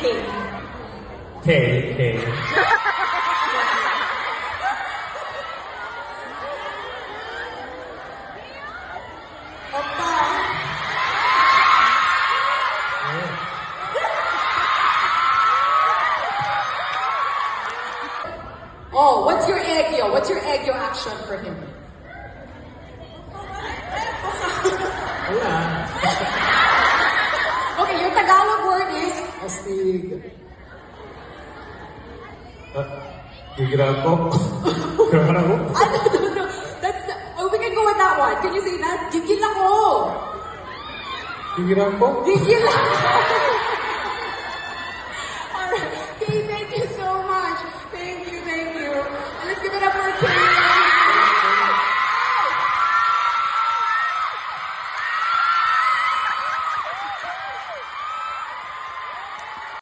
K. Oppa. Oh, what's your egyo? What's your egyo action for him? Wala. Okay, your Tagalog word is Astig. Tigiran ko. Tigiran ako. no. That's oh, we can go with that one. Can you say that? Gigil ako. Tigiran ko. Gigil ako.